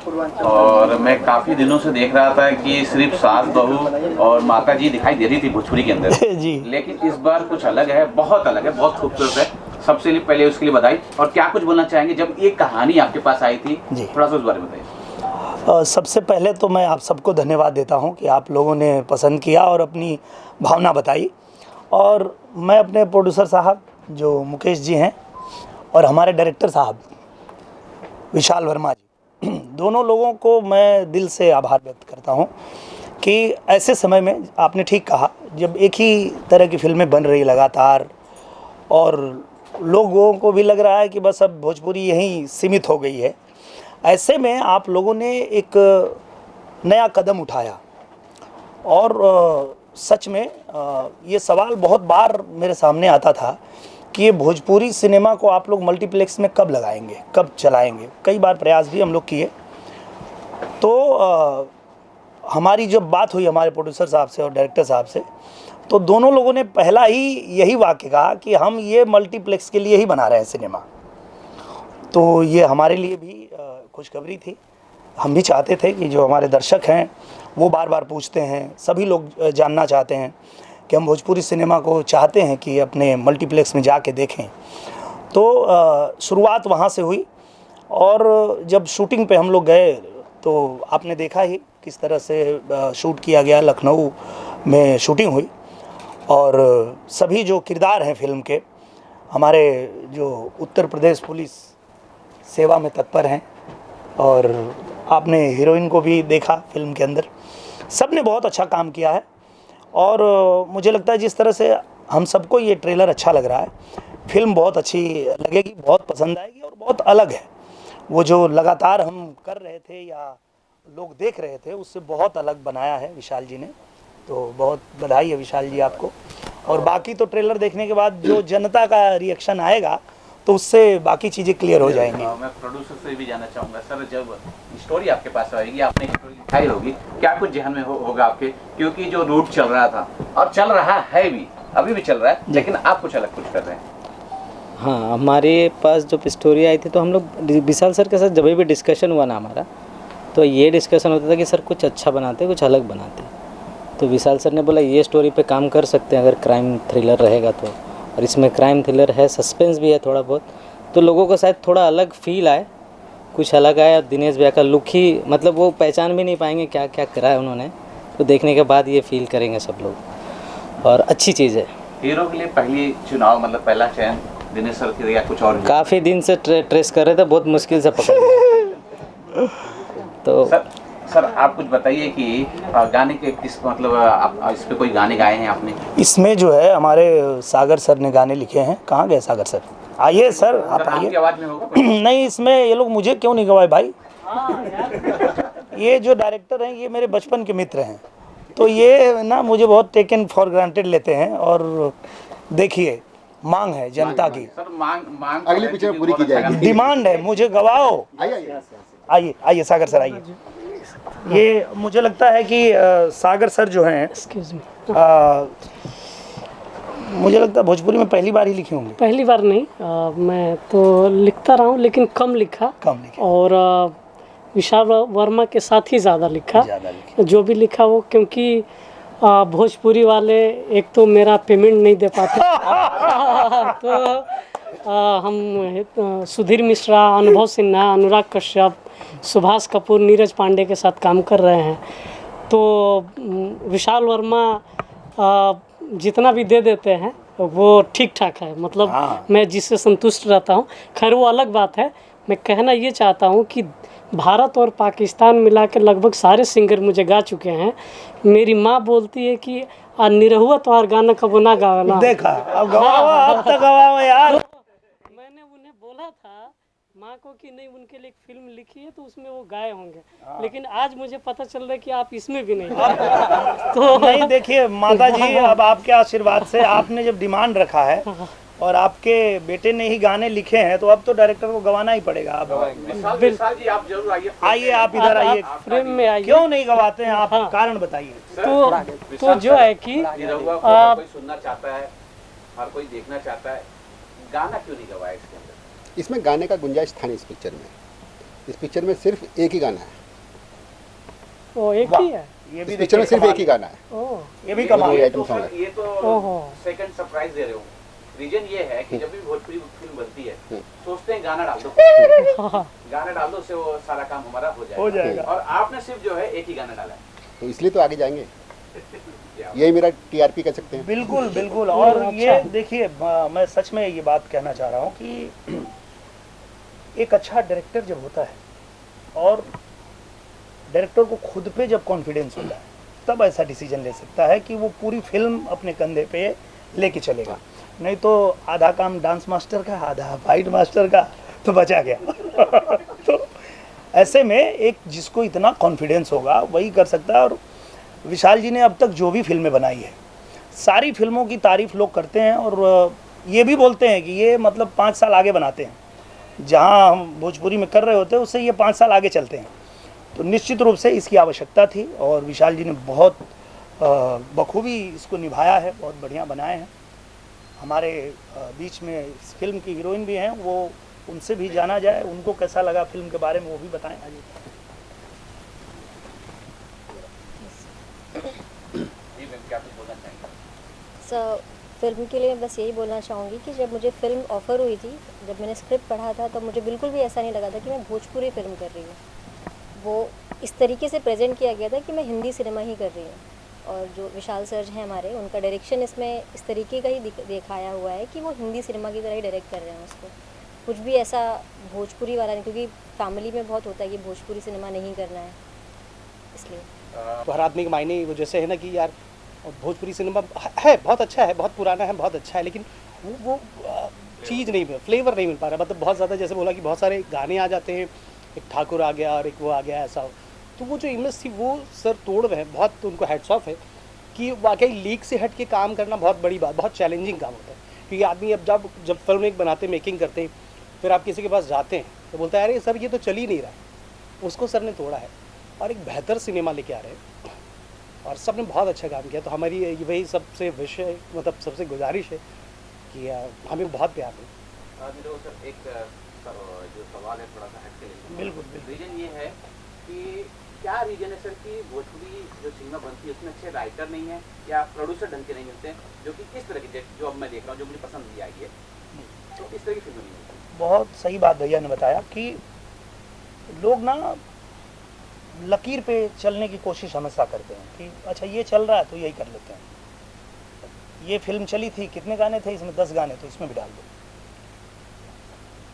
और मैं काफ़ी दिनों से देख रहा था कि सिर्फ सास बहू और माता जी दिखाई दे रही थी भोजपुरी के अंदर जी। लेकिन इस बार कुछ अलग है, बहुत अलग है, बहुत खूबसूरत है। सबसे पहले उसके लिए बधाई। और क्या कुछ बोलना चाहेंगे जब ये कहानी आपके पास आई थी, जी। थोड़ा सा उस बारे में बताइए। सबसे पहले तो मैं आप सबको धन्यवाद देता हूं कि आप लोगों ने पसंद किया और अपनी भावना बताई। और मैं अपने प्रोड्यूसर साहब जो मुकेश जी हैं और हमारे डायरेक्टर साहब विशाल वर्मा जी, दोनों लोगों को मैं दिल से आभार व्यक्त करता हूं कि ऐसे समय में आपने ठीक कहा, जब एक ही तरह की फिल्में बन रही लगातार और लोगों को भी लग रहा है कि बस अब भोजपुरी यहीं सीमित हो गई है, ऐसे में आप लोगों ने एक नया कदम उठाया। और सच में ये सवाल बहुत बार मेरे सामने आता था कि ये भोजपुरी सिनेमा को आप लोग मल्टीप्लेक्स में कब लगाएंगे, कब चलाएंगे। कई बार प्रयास भी हम लोग किए। तो हमारी जब बात हुई हमारे प्रोड्यूसर साहब से और डायरेक्टर साहब से, तो दोनों लोगों ने पहला ही यही वाक्य कहा कि हम ये मल्टीप्लेक्स के लिए ही बना रहे हैं सिनेमा। तो ये हमारे लिए भी खुशखबरी थी। हम भी चाहते थे कि जो हमारे दर्शक हैं वो बार बार पूछते हैं, सभी लोग जानना चाहते हैं कि हम भोजपुरी सिनेमा को चाहते हैं कि अपने मल्टीप्लेक्स में जाके देखें। तो शुरुआत वहाँ से हुई। और जब शूटिंग पे हम लोग गए तो आपने देखा ही किस तरह से शूट किया गया। लखनऊ में शूटिंग हुई और सभी जो किरदार हैं फिल्म के, हमारे जो उत्तर प्रदेश पुलिस सेवा में तत्पर हैं, और आपने हीरोइन को भी देखा फिल्म के अंदर, सब ने बहुत अच्छा काम किया है। और मुझे लगता है जिस तरह से हम सबको ये ट्रेलर अच्छा लग रहा है, फिल्म बहुत अच्छी लगेगी, बहुत पसंद आएगी और बहुत अलग है। वो जो लगातार हम कर रहे थे या लोग देख रहे थे, उससे बहुत अलग बनाया है विशाल जी ने। तो बहुत बधाई है विशाल जी आपको। और बाकी तो ट्रेलर देखने के बाद जो जनता का रिएक्शन आएगा तो उससे बाकी चीज़ें क्लियर हो जाएंगी। मैं प्रोड्यूसर से भी जानना चाहूँगा सर, जब स्टोरी आपके पास आएगी, आपने स्टोरी लिखाई होगी, क्या कुछ जहन में होगा आपके? क्योंकि जो रूट चल रहा था और चल रहा है भी, अभी भी चल रहा है, लेकिन आप कुछ अलग कुछ कर रहे हैं। हाँ, हमारे पास जब स्टोरी आई थी तो हम लोग विशाल सर के साथ जब भी डिस्कशन हुआ ना हमारा, तो ये डिस्कशन होता था कि सर कुछ अच्छा बनाते, कुछ अलग बनाते। तो विशाल सर ने बोला ये स्टोरी पे काम कर सकते हैं अगर क्राइम थ्रिलर रहेगा तो। और इसमें क्राइम थ्रिलर है, सस्पेंस भी है थोड़ा बहुत, तो लोगों को शायद थोड़ा अलग फील आए, कुछ अलग आया। दिनेश भैया का लुक ही, मतलब वो पहचान भी नहीं पाएंगे क्या क्या करा है उन्होंने, तो देखने के बाद ये फील करेंगे सब लोग। और अच्छी चीज़ है। हीरो के लिए पहली चुनाव, मतलब पहला चयन दिनेश सर की या कुछ और? काफ़ी दिन से ट्रेस कर रहे थे, बहुत मुश्किल से पकड़ तो सर आप कुछ बताइए कि गाने के किस, मतलब आप इस पे कोई गाने गाए हैं आपने? इसमें जो है हमारे सागर सर ने गाने लिखे हैं। कहाँ गए सागर सर? आइए सर, आप आइए। आवाज़ में होगा? नहीं, इसमें ये लोग मुझे क्यों नहीं गवाए भाई? ये जो डायरेक्टर हैं ये मेरे बचपन के मित्र हैं, तो ये ना मुझे बहुत टेकन फॉर ग्रांटेड लेते हैं। और देखिए, मांग है जनता की, सर मांग अगली पिक्चर पूरी की जाएगी, डिमांड है, मुझे गवाओ। आइए आइए सागर सर आइए। ये मुझे लगता है कि सागर सर जो हैं, मुझे लगता है भोजपुरी में पहली बार ही लिखे होंगे। पहली बार नहीं, मैं तो लिखता रहा हूँ लेकिन कम लिखा। और विशाल वर्मा के साथ ही ज़्यादा लिखा। जो भी लिखा वो, क्योंकि भोजपुरी वाले एक तो मेरा पेमेंट नहीं दे पाते तो हम सुधीर मिश्रा, अनुभव सिन्हा, अनुराग कश्यप, सुभाष कपूर, नीरज पांडे के साथ काम कर रहे हैं। तो विशाल वर्मा जितना भी दे देते हैं वो ठीक ठाक है, मतलब मैं जिससे संतुष्ट रहता हूँ। खैर वो अलग बात है। मैं कहना ये चाहता हूँ कि भारत और पाकिस्तान मिला के लगभग सारे सिंगर मुझे गा चुके हैं। मेरी माँ बोलती है कि निरहुआ तो और गाना कब ना गाना। देखा, अब गवाओ, अब तक गवाओ यार। मैंने उन्हें बोला था माँ को कि नहीं, उनके लिए एक फिल्म लिखी है तो उसमें वो गाए होंगे, लेकिन आज मुझे पता चल रहा है कि आप इसमें भी नहीं तो नहीं, देखिए माता जी, अब आपके आशीर्वाद से आपने जब डिमांड रखा है और आपके बेटे ने ही गाने लिखे हैं, तो अब तो डायरेक्टर को गवाना ही पड़ेगा। अब विशाल जी आप जरूर आइए। आइए, आप इधर आइए। फ्रेम में आइए। क्यों नहीं गवाते हैं आप? कारण बताइए। तो जो है कि कोई सुनना चाहता है, हर कोई देखना चाहता है, गाना क्यों नहीं गवाया इसके अंदर? इसमें गाने का गुंजाइश था नहीं इस पिक्चर में। इस पिक्चर में सिर्फ एक ही गाना है, वो एक ही है। ये इस भी पिक्चर में देखिए सिर्फ एक कमाल ही गाना है। ओह, ये भी कमाल ये है। आइटम सॉन्ग है। ये तो ओहो। सेकंड सरप्राइज दे रहे हो। रीजन ये है कि जब भी भोजपुरी फिल्म बनती है सोचते हैं गाना डाल दो, गाना डाल दो, उससे वो सारा काम हमारा हो जाएगा। और आपने सिर्फ जो है एक ही गाना डाला है। तो इसलिए तो आगे जाएंगे, यही मेरा टीआरपी कह सकते हैं। बिल्कुल बिल्कुल। और ये देखिए मैं सच में ये बात कहना चाह रहा हूँ कि एक अच्छा डायरेक्टर जब होता है और डायरेक्टर को खुद पे जब कॉन्फिडेंस होता है तब ऐसा डिसीजन ले सकता है कि वो पूरी फिल्म अपने कंधे पे लेके चलेगा। नहीं तो आधा काम डांस मास्टर का, आधा फाइट मास्टर का, तो बचा गया। तो ऐसे में एक जिसको इतना कॉन्फिडेंस होगा वही कर सकता है। और विशाल जी ने अब तक जो भी फिल्में बनाई है सारी फिल्मों की तारीफ लोग करते हैं और ये भी बोलते हैं कि ये मतलब 5 साल आगे बनाते हैं, जहां हम भोजपुरी में कर रहे होते हैं उससे ये 5 साल आगे चलते हैं। तो निश्चित रूप से इसकी आवश्यकता थी और विशाल जी ने बहुत बखूबी इसको निभाया है, बहुत बढ़िया बनाए हैं। हमारे बीच में इस फिल्म की हीरोइन भी हैं, वो उनसे भी जाना जाए, उनको कैसा लगा फिल्म के बारे में वो भी बताएं। जी मैम, क्या कुछ बोलना चाहेंगे? सर, फिल्म के लिए बस यही बोलना चाहूँगी कि जब मुझे फ़िल्म ऑफ़र हुई थी, जब मैंने स्क्रिप्ट पढ़ा था, तो मुझे बिल्कुल भी ऐसा नहीं लगा था कि मैं भोजपुरी फ़िल्म कर रही हूँ। वो इस तरीके से प्रेजेंट किया गया था कि मैं हिंदी सिनेमा ही कर रही हूँ। और जो विशाल सर हैं हमारे, उनका डायरेक्शन इसमें इस तरीके का ही दिखाया हुआ है कि वो हिंदी सिनेमा की तरह ही डायरेक्ट कर रहे हैं उसको। कुछ भी ऐसा भोजपुरी वाला नहीं, क्योंकि फैमिली में बहुत होता है कि भोजपुरी सिनेमा नहीं करना है, इसलिए। तो हर आदमी के मायने वो जैसे है ना कि यार भोजपुरी सिनेमा है बहुत अच्छा है, बहुत पुराना है, बहुत अच्छा है, लेकिन वो चीज़ नहीं मिल, फ्लेवर नहीं मिल पा रहा। मतलब बहुत ज़्यादा जैसे बोला कि बहुत सारे गाने आ जाते हैं, एक ठाकुर आ गया और एक वो आ गया, ऐसा हो। तो वो जो इमेज थी वो सर तोड़ रहे हैं, बहुत उनको हेड्स ऑफ है कि वाकई लीक से हट के काम करना बहुत बड़ी बात, बहुत चैलेंजिंग काम होता है। क्योंकि आदमी अब जब फिल्म एक बनाते मेकिंग करते हैं, फिर आप किसी के पास जाते हैं तो बोलता है अरे सर ये तो चल ही नहीं रहा है। उसको सर ने तोड़ा है और एक बेहतर सिनेमा लेके आ रहे हैं और सब ने बहुत अच्छा काम किया। तो हमारी वही सबसे विषय मतलब सबसे गुजारिश है कि हमें बहुत प्यार है। मेरे सर एक जो सवाल है थोड़ा सा हटके लेते हैं। बिल्कुल। रीजन ये है कि क्या रीजन है सर कि भोजपुरी जो सिनेमा बनती है उसमें अच्छे राइटर नहीं है या प्रोड्यूसर ढंग के नहीं मिलते हैं, जो कि इस तरह की जो अब मैं देख रहा हूँ, जो मुझे पसंद भी आई है, तो इस तरह की फिल्म नहीं मिलती। बहुत सही बात भैया ने बताया कि लोग ना लकीर पे चलने की कोशिश हमेशा करते हैं कि अच्छा ये चल रहा है तो यही कर लेते हैं। ये फिल्म चली थी, कितने गाने थे इसमें? 10 गाने, तो इसमें भी डाल दो।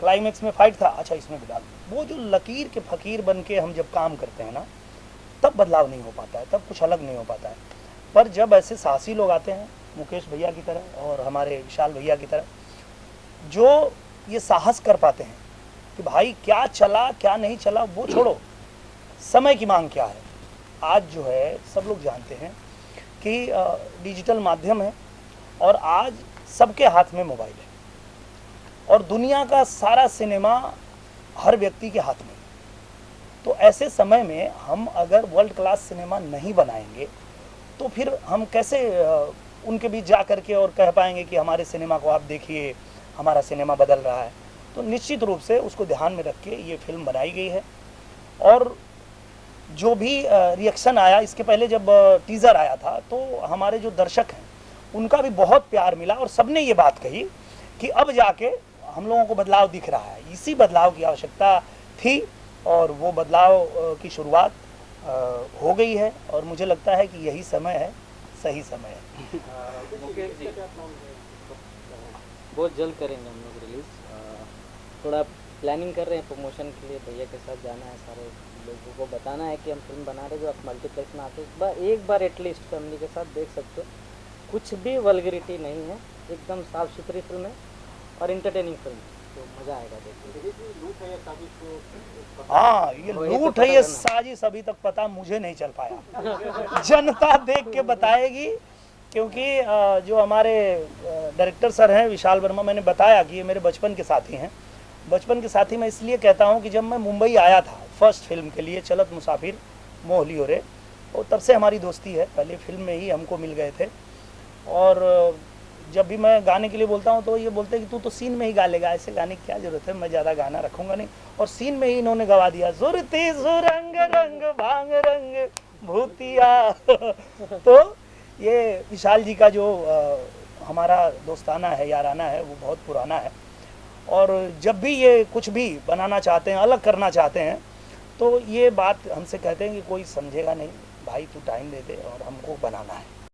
क्लाइमेक्स में फाइट था, अच्छा इसमें भी डाल दो। वो जो लकीर के फकीर बन के हम जब काम करते हैं ना, तब बदलाव नहीं हो पाता है, तब कुछ अलग नहीं हो पाता है। पर जब ऐसे साहसी लोग आते हैं, मुकेश भैया की तरह और हमारे विशाल भैया की तरह, जो ये साहस कर पाते हैं कि भाई क्या चला क्या नहीं चला वो छोड़ो, समय की मांग क्या है। आज जो है सब लोग जानते हैं कि डिजिटल माध्यम है और आज सबके हाथ में मोबाइल है और दुनिया का सारा सिनेमा हर व्यक्ति के हाथ में। तो ऐसे समय में हम अगर वर्ल्ड क्लास सिनेमा नहीं बनाएंगे तो फिर हम कैसे उनके बीच जा कर के और कह पाएंगे कि हमारे सिनेमा को आप देखिए, हमारा सिनेमा बदल रहा है। तो निश्चित रूप से उसको ध्यान में रख के ये फिल्म बनाई गई है। और जो भी रिएक्शन आया, इसके पहले जब टीज़र आया था तो हमारे जो दर्शक हैं उनका भी बहुत प्यार मिला और सबने ये बात कही कि अब जाके हम लोगों को बदलाव दिख रहा है। इसी बदलाव की आवश्यकता थी और वो बदलाव की शुरुआत हो गई है और मुझे लगता है कि यही समय है, सही समय है। बहुत जल्द करेंगे हम लोग रिलीज़। थोड़ा प्लानिंग कर रहे हैं प्रमोशन के लिए, भैया के साथ जाना है, सारे लोगों को बताना है कि हम फिल्म बना रहे हैं। जो आप मल्टीप्लेक्स में आते हो एक बार एटलीस्ट फैमिली के साथ देख सकते हो। कुछ भी वल्गरिटी नहीं है, एकदम साफ़ सुथरी फिल्म है और इंटरटेनिंग फिल्म, तो मज़ा आएगा देखने। हाँ, ये लूट है, ये साजिश अभी तक पता मुझे नहीं चल पाया। जनता देख के बताएगी, क्योंकि जो हमारे डायरेक्टर सर हैं विशाल वर्मा, मैंने बताया कि ये मेरे बचपन के साथी हैं। बचपन के साथी मैं इसलिए कहता हूँ कि जब मैं मुंबई आया था फर्स्ट फिल्म के लिए, चलत मुसाफिर मोह लियो रे, और तब से हमारी दोस्ती है। पहले फिल्म में ही हमको मिल गए थे और जब भी मैं गाने के लिए बोलता हूँ तो ये बोलते हैं कि तू तो सीन में ही गा लेगा, ऐसे गाने की क्या ज़रूरत है, मैं ज़्यादा गाना रखूँगा नहीं। और सीन में ही इन्होंने गवा दिया, सुरती सुरंग रंग भांग रंग भूतिया। तो ये विशाल जी का जो हमारा दोस्ताना है, याराना है, वो बहुत पुराना है। और जब भी ये कुछ भी बनाना चाहते हैं, अलग करना चाहते हैं, तो ये बात हमसे कहते हैं कि कोई समझेगा नहीं भाई, तू टाइम दे दे और हमको बनाना है।